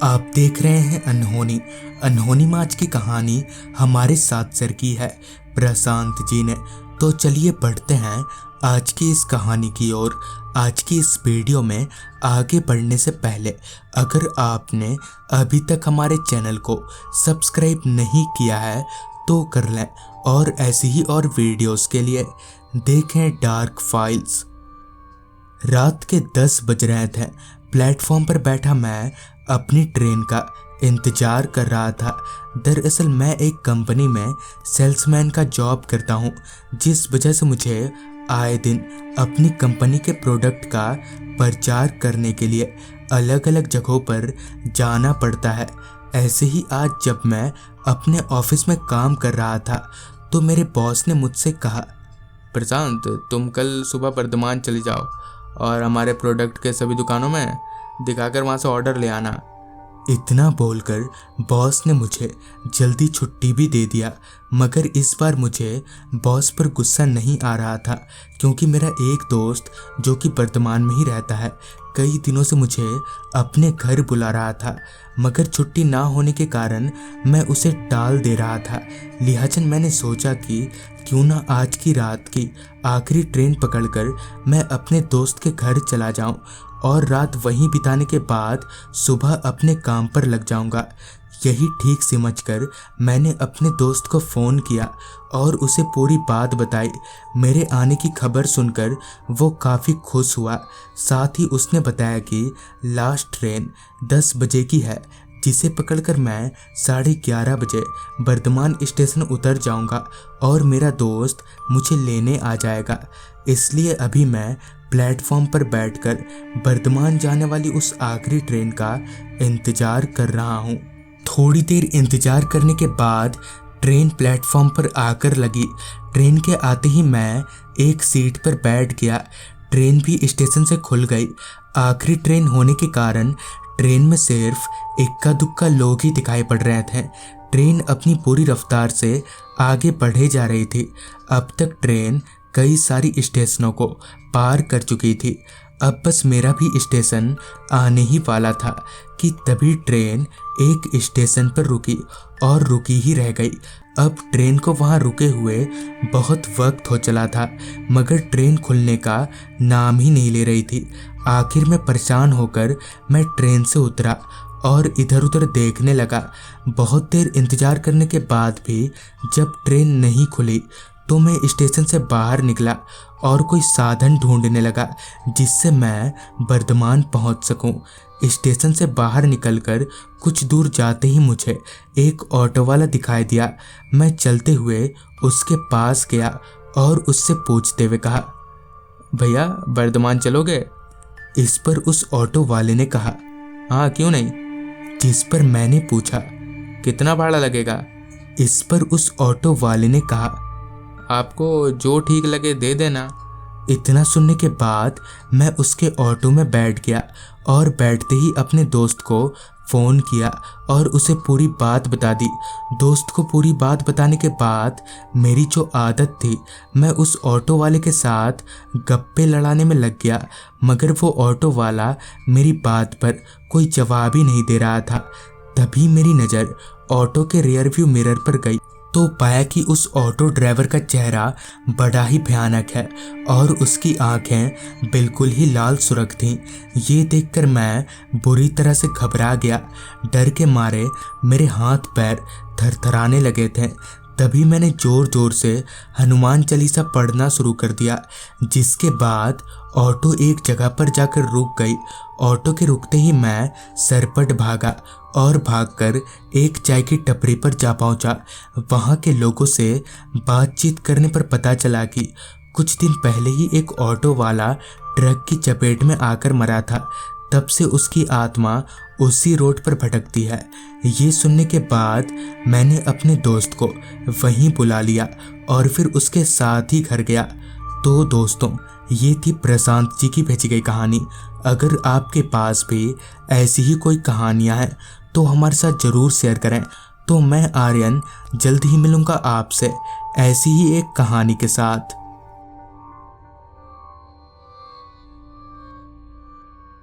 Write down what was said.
आप देख रहे हैं अनहोनी। अनहोनी में आज की कहानी हमारे साथ सर की है प्रशांत जी ने। तो चलिए बढ़ते हैं आज की इस कहानी की ओर। आज की इस वीडियो में आगे बढ़ने से पहले अगर आपने अभी तक हमारे चैनल को सब्सक्राइब नहीं किया है तो कर लें, और ऐसी ही और वीडियोस के लिए देखें डार्क फाइल्स। रात के 10 बज रहे थे। प्लेटफॉर्म पर बैठा मैं अपनी ट्रेन का इंतजार कर रहा था। दरअसल मैं एक कंपनी में सेल्समैन का जॉब करता हूँ, जिस वजह से मुझे आए दिन अपनी कंपनी के प्रोडक्ट का प्रचार करने के लिए अलग अलग जगहों पर जाना पड़ता है। ऐसे ही आज जब मैं अपने ऑफिस में काम कर रहा था तो मेरे बॉस ने मुझसे कहा, प्रशांत, तुम कल सुबह वर्धमान चले जाओ और हमारे प्रोडक्ट के सभी दुकानों में दिखाकर वहाँ से ऑर्डर ले आना। इतना बोलकर बॉस ने मुझे जल्दी छुट्टी भी दे दिया। मगर इस बार मुझे बॉस पर गुस्सा नहीं आ रहा था, क्योंकि मेरा एक दोस्त जो कि वर्तमान में ही रहता है कई दिनों से मुझे अपने घर बुला रहा था, मगर छुट्टी ना होने के कारण मैं उसे टाल दे रहा था। लिहाजन मैंने सोचा कि क्यों ना आज की रात की आखिरी ट्रेन पकड़कर मैं अपने दोस्त के घर चला जाऊं और रात वहीं बिताने के बाद सुबह अपने काम पर लग जाऊंगा। यही ठीक समझकर मैंने अपने दोस्त को फ़ोन किया और उसे पूरी बात बताई। मेरे आने की खबर सुनकर वो काफ़ी खुश हुआ। साथ ही उसने बताया कि लास्ट ट्रेन 10 बजे की है, जिसे पकड़कर मैं 11:30 बजे वर्धमान स्टेशन उतर जाऊंगा और मेरा दोस्त मुझे लेने आ जाएगा। इसलिए अभी मैं प्लेटफॉर्म पर बैठकर वर्धमान जाने वाली उस आखिरी ट्रेन का इंतजार कर रहा हूँ। थोड़ी देर इंतजार करने के बाद ट्रेन प्लेटफॉर्म पर आकर लगी। ट्रेन के आते ही मैं एक सीट पर बैठ गया। ट्रेन भी स्टेशन से खुल गई। आखिरी ट्रेन होने के कारण ट्रेन में सिर्फ इक्का दुक्का लोग ही दिखाई पड़ रहे थे। ट्रेन अपनी पूरी रफ्तार से आगे बढ़े जा रही थी। अब तक ट्रेन कई सारी स्टेशनों को पार कर चुकी थी। अब बस मेरा भी स्टेशन आने ही वाला था कि तभी ट्रेन एक स्टेशन पर रुकी और रुकी ही रह गई। अब ट्रेन को वहां रुके हुए बहुत वक्त हो चला था, मगर ट्रेन खुलने का नाम ही नहीं ले रही थी। आखिर में परेशान होकर मैं ट्रेन से उतरा और इधर उधर देखने लगा। बहुत देर इंतजार करने के बाद भी जब ट्रेन नहीं खुली तो मैं स्टेशन से बाहर निकला और कोई साधन ढूंढने लगा जिससे मैं वर्धमान पहुंच सकूं। स्टेशन से बाहर निकलकर कुछ दूर जाते ही मुझे एक ऑटो वाला दिखाई दिया। मैं चलते हुए उसके पास गया और उससे पूछते हुए कहा, भैया वर्धमान चलोगे? इस पर उस ऑटो वाले ने कहा, हाँ क्यों नहीं। जिस पर मैंने पूछा, कितना भाड़ा लगेगा? इस पर उस ऑटो वाले ने कहा, आपको जो ठीक लगे दे देना। इतना सुनने के बाद मैं उसके ऑटो में बैठ गया और बैठते ही अपने दोस्त को फ़ोन किया और उसे पूरी बात बता दी। दोस्त को पूरी बात बताने के बाद मेरी जो आदत थी, मैं उस ऑटो वाले के साथ गप्पे लड़ाने में लग गया, मगर वो ऑटो वाला मेरी बात पर कोई जवाब ही नहीं दे रहा था। तभी मेरी नज़र ऑटो के रियर व्यू मिरर पर गई तो पाया कि उस ऑटो ड्राइवर का चेहरा बड़ा ही भयानक है और उसकी आंखें बिल्कुल ही लाल सुर्ख थीं। ये देखकर मैं बुरी तरह से घबरा गया। डर के मारे मेरे हाथ पैर थरथराने लगे थे। तभी मैंने ज़ोर ज़ोर से हनुमान चालीसा पढ़ना शुरू कर दिया, जिसके बाद ऑटो एक जगह पर जाकर रुक गई। ऑटो के रुकते ही मैं सरपट भागा और भागकर एक चाय की टपरी पर जा पहुंचा। वहां के लोगों से बातचीत करने पर पता चला कि कुछ दिन पहले ही एक ऑटो वाला ट्रक की चपेट में आकर मरा था। तब से उसकी आत्मा उसी रोड पर भटकती है। ये सुनने के बाद मैंने अपने दोस्त को वहीं बुला लिया और फिर उसके साथ ही घर गया। तो दोस्तों, ये थी प्रशांत जी की भेजी गई कहानी। अगर आपके पास भी ऐसी ही कोई कहानियाँ हैं तो हमारे साथ ज़रूर शेयर करें। तो मैं आर्यन जल्द ही मिलूँगा आपसे ऐसी ही एक कहानी के साथ।